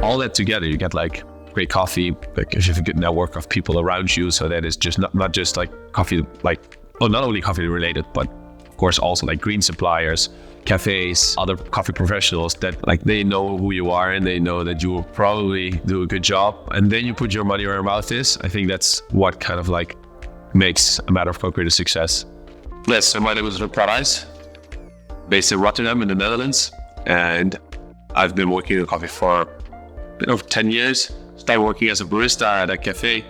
all that together, you get like great coffee, because you have a good network of people around you. So that is just not just like coffee, like, well, not only coffee related, but of course also like green suppliers, cafes, other coffee professionals that like they know who you are and they know that you will probably do a good job. And then you put your money where your mouth is. I think that's what kind of like makes a matter of concrete a success. Yes, so my name is Clarijs, based in Rotterdam in the Netherlands. And I've been working in coffee for a bit over 10 years. Started working as a barista at a cafe,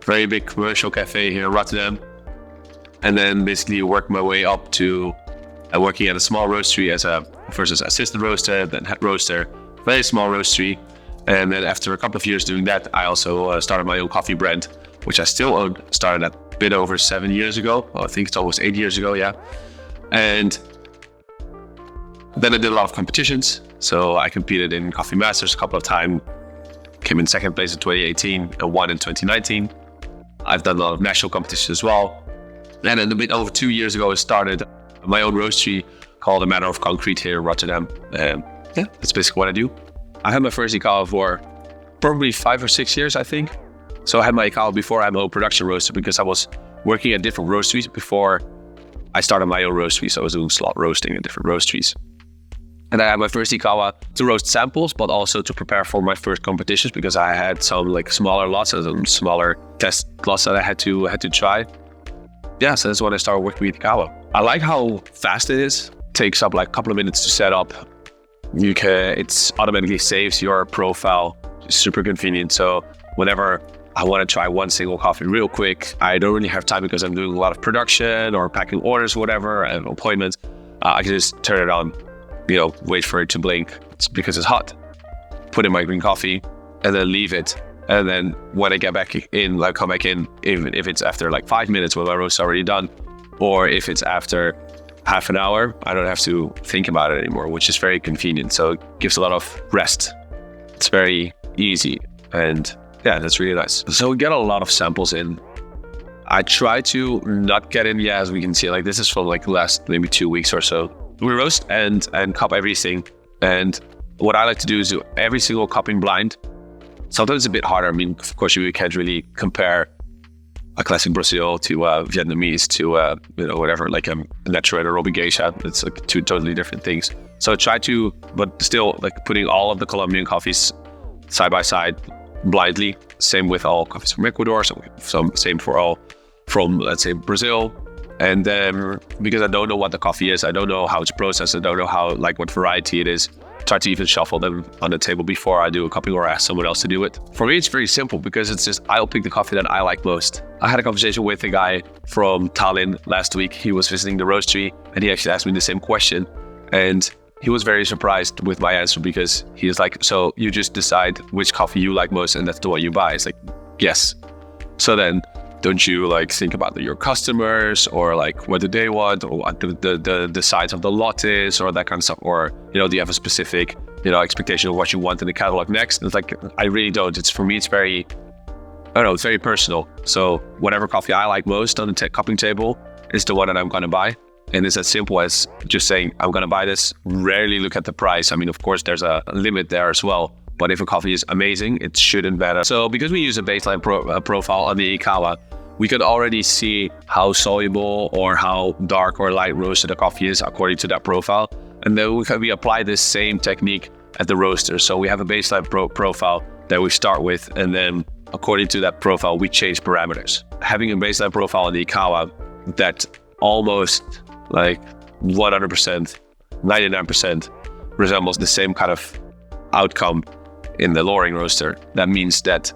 very big commercial cafe here in Rotterdam. And then basically worked my way up to working at a small roastery as first as assistant roaster, then head roaster, very small roastery. And then after a couple of years doing that, I also started my own coffee brand, which I still own. Started a bit over 7 years ago. Well, I think it's almost 8 years ago, yeah. And then I did a lot of competitions. So I competed in Coffee Masters a couple of times, came in second place in 2018 and won in 2019. I've done a lot of national competitions as well. And then a bit over 2 years ago, I started my own roastery called A Matter of Concrete here in Rotterdam. Yeah, that's basically what I do. I had my first IKAWA for probably 5 or 6 years, I think. So I had my IKAWA before I had my own production roaster, because I was working at different roasteries before I started my own roastery. So I was doing slot roasting at different roasteries. And I had my first IKAWA to roast samples, but also to prepare for my first competitions, because I had some like smaller lots and some smaller test lots that I had to try. Yeah, so that's when I started working with IKAWA. I like how fast it is. It takes up like a couple of minutes to set up. It automatically saves your profile. It's super convenient. So whenever I want to try one single coffee real quick, I don't really have time because I'm doing a lot of production or packing orders, whatever, and appointments. I can just turn it on, wait for it to blink. It's because it's hot. Put in my green coffee and then leave it. And then when I get back in, like come back in, even if it's after like 5 minutes when my roast's already done, or if it's after half an hour, I don't have to think about it anymore, which is very convenient. So it gives a lot of rest. It's very easy. And yeah, that's really nice. So we get a lot of samples in. I try to not get in, as we can see, like this is from like the last maybe 2 weeks or so. We roast and cup everything. And what I like to do is do every single cupping blind. Sometimes it's a bit harder. I mean, of course, you can't really compare a classic Brazil to Vietnamese to, whatever, like a natural aerobic geisha. It's like two totally different things. So try to, but still like putting all of the Colombian coffees side by side blindly. Same with all coffees from Ecuador. Same for all from, let's say, Brazil. And then because I don't know what the coffee is, I don't know how it's processed, I don't know how, like what variety it is, try to even shuffle them on the table before I do a cupping or ask someone else to do it. For me, it's very simple because it's just, I'll pick the coffee that I like most. I had a conversation with a guy from Tallinn last week. He was visiting the roastery and he actually asked me the same question. And he was very surprised with my answer because he is like, so you just decide which coffee you like most and that's the one you buy. It's like, yes. So then don't you like think about your customers or like what do they want or what the size of the lot is or that kind of stuff? Or, do you have a specific, expectation of what you want in the catalog next? And it's like, I really don't. It's for me, it's very, it's very personal. So whatever coffee I like most on the cupping table is the one that I'm going to buy. And it's as simple as just saying, I'm going to buy this. Rarely look at the price. I mean, of course, there's a limit there as well. But if a coffee is amazing, it shouldn't matter. So because we use a baseline profile on the IKAWA, we can already see how soluble or how dark or light roasted a coffee is according to that profile. And then we apply this same technique at the roaster. So we have a baseline profile that we start with, and then according to that profile, we change parameters. Having a baseline profile on the IKAWA that almost like 100%, 99% resembles the same kind of outcome in the lowering roaster. That means that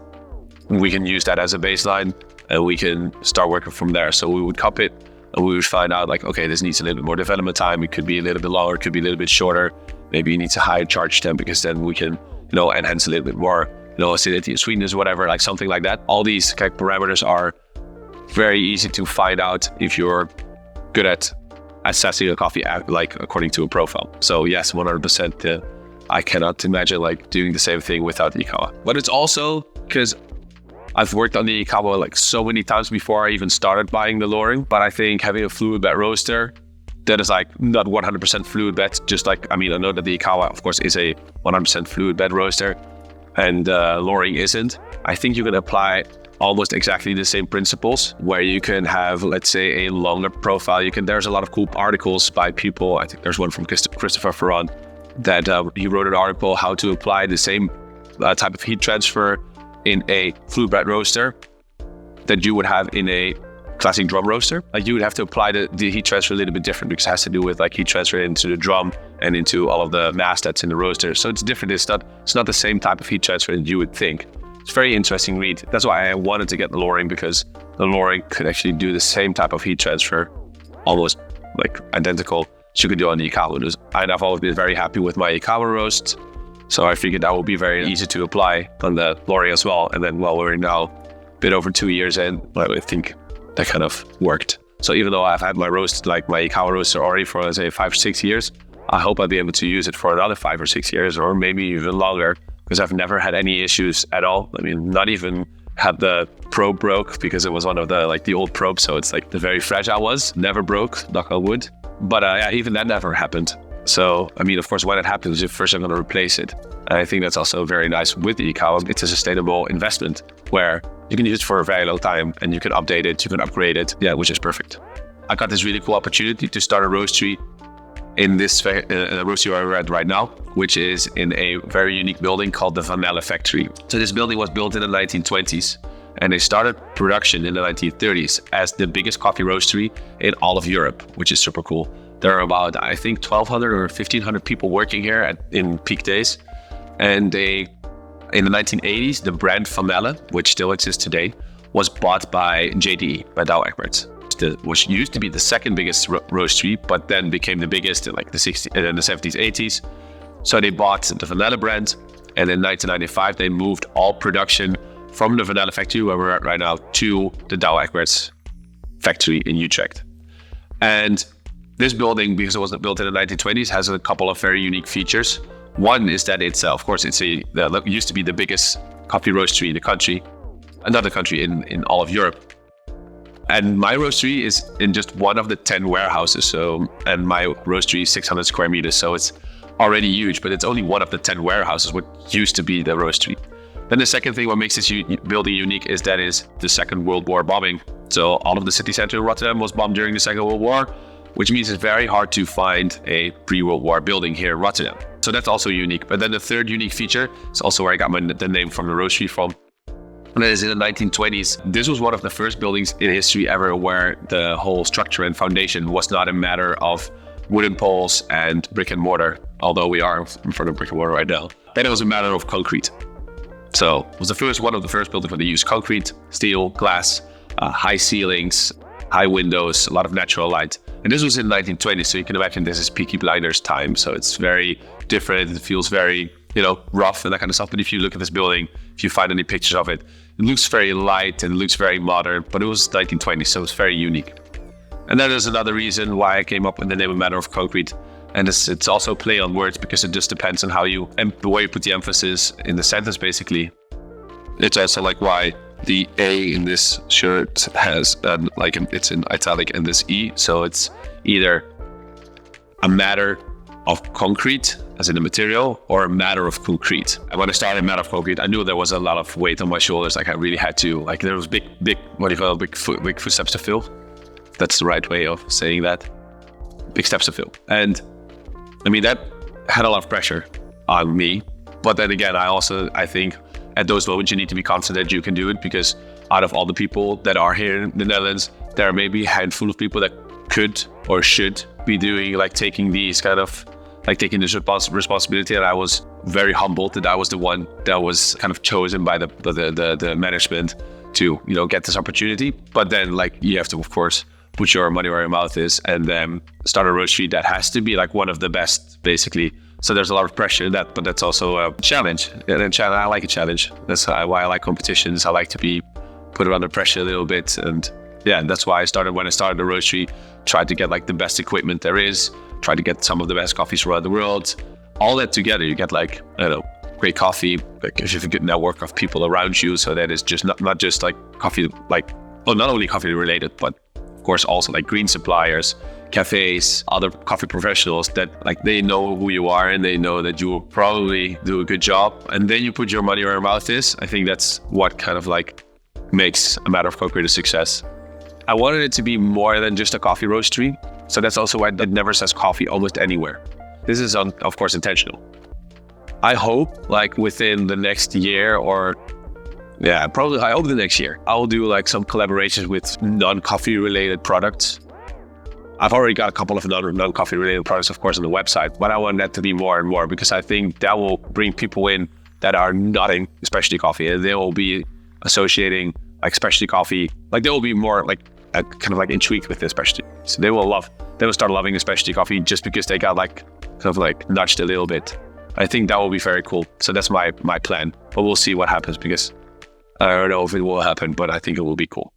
we can use that as a baseline and we can start working from there. So we would cup it and we would find out like, okay, this needs a little bit more development time. It could be a little bit longer, it could be a little bit shorter. Maybe it needs a higher charge temp because then we can, enhance a little bit more, acidity and sweetness, whatever, like something like that. All these kind of parameters are very easy to find out if you're good at assessing a coffee like according to a profile. So yes, 100%. I cannot imagine like doing the same thing without IKAWA. But it's also because I've worked on the IKAWA like so many times before I even started buying the lowering. But I think having a fluid bed roaster that is like not 100% fluid bed, just like, I know that the IKAWA of course is a 100% fluid bed roaster. and Loring isn't. I think you can apply almost exactly the same principles, where you can have, let's say, a longer profile. There's a lot of cool articles by people. I think there's one from Christopher Ferran that he wrote an article how to apply the same type of heat transfer in a flue bred roaster that you would have in a classic drum roaster. Like, you would have to apply the heat transfer a little bit different, because it has to do with like heat transfer into the drum and into all of the mass that's in the roaster. So it's different. It's not the same type of heat transfer that you would think. It's a very interesting read. That's why I wanted to get the Loring, because the Loring could actually do the same type of heat transfer, almost like identical, as you could do on the IKAWA. And I've always been very happy with my IKAWA roast, so I figured that would be very easy to apply on the Loring as well. And then, well, we're now a bit over 2 years in, I think that kind of worked. So even though I've had my roast, like my IKAWA roaster already for, let's say, 5 or 6 years, I hope I'll be able to use it for another 5 or 6 years, or maybe even longer, because I've never had any issues at all. I mean, not even had the probe broke, because it was one of the old probes, so it's like the very fragile ones, never broke, knock on wood. But yeah, even that never happened. So, I mean, of course, when it happens, first I'm going to replace it. And I think that's also very nice with the IKAWA. It's a sustainable investment where you can use it for a very long time, and you can update it, you can upgrade it, which is perfect. I got this really cool opportunity to start a roastery in this roastery where we're at right now, which is in a very unique building called the Nelle factory. So this building was built in the 1920s, and they started production in the 1930s as the biggest coffee roastery in all of Europe, which is super cool. There are about, I think, 1,200 or 1,500 people working here in peak days. And in the 1980s, the brand Nelle, which still exists today, was bought by JDE, by Douwe Egberts, which used to be the second biggest roastery, but then became the biggest in like the 60s, and the 70s, 80s. So they bought the Nelle brand, and in 1995 they moved all production from the Nelle factory, where we're at right now, to the Douwe Egberts factory in Utrecht. And this building, because it wasn't built in the 1920s, has a couple of very unique features. One is that it's, of course, it used to be the biggest coffee roastery in the country, another country in all of Europe. And my roastery is in just one of the 10 warehouses. And my roastery is 600 square meters, so it's already huge, but it's only one of the 10 warehouses, what used to be the roastery. Then the second thing, what makes this building unique, is that is the Second World War bombing. So all of the city center in Rotterdam was bombed during the Second World War, which means it's very hard to find a pre-World War building here in Rotterdam. So that's also unique. But then the third unique feature is also where I got the name from the roastery from. And that is in the 1920s. This was one of the first buildings in history ever where the whole structure and foundation was not a matter of wooden poles and brick and mortar, although we are in front of brick and mortar right now. Then it was a matter of concrete. So it was one of the first buildings where they used concrete, steel, glass, high ceilings, high windows, a lot of natural light. And this was in the 1920s, so you can imagine this is Peaky Blinders time. So it's very different. It feels very, rough and that kind of stuff. But if you look at this building, if you find any pictures of it, it looks very light and it looks very modern. But it was 1920s, so it's very unique. And then there's another reason why I came up with the name A Matter of Concrete. And it's also play on words, because it just depends on the way you put the emphasis in the sentence, basically. It's also like why the A in this shirt has it's in italic and this E, so it's either a matter of concrete, as in the material, or a matter of concrete. And when I started Matter of Concrete, I knew there was a lot of weight on my shoulders. Like I really had to, there was big footsteps to fill. That's the right way of saying that. Big steps to fill. And I mean, that had a lot of pressure on me. But then again, I think at those moments, you need to be confident that you can do it, because out of all the people that are here in the Netherlands, there are maybe a handful of people that could or should be doing, taking these kind of, taking this responsibility. And I was very humbled that I was the one that was kind of chosen by the management to, get this opportunity. But then, you have to, of course, put your money where your mouth is, and then start a roastery that has to be one of the best, basically. So there's a lot of pressure in that, but that's also a challenge. And I like a challenge. That's why I like competitions. I like to be put under pressure a little bit. And yeah, that's why when I started the roastery, tried to get the best equipment there is, try to get some of the best coffees around the world. All that together, you get great coffee, if you have a good network of people around you. So that is just not just coffee, not only coffee related, but of course also green suppliers, cafes, other coffee professionals that like they know who you are and they know that you will probably do a good job. And then you put your money where your mouth is. I think that's what kind of like makes A Matter of Co-Create a success. I wanted it to be more than just a coffee roastery. So that's also why it never says coffee almost anywhere. This is, of course, intentional. I hope like within the next year or I hope the next year, I'll do like some collaborations with non-coffee related products. I've already got a couple of non-coffee related products, of course, on the website, but I want that to be more and more because I think that will bring people in that are not in specialty coffee, and they will be associating like specialty coffee. Like they will be more like kind of like intrigued with the specialty. So they will start loving the specialty coffee just because they got like kind of like nudged a little bit. I think that will be very cool. So that's my plan, but we'll see what happens because I don't know if it will happen, but I think it will be cool.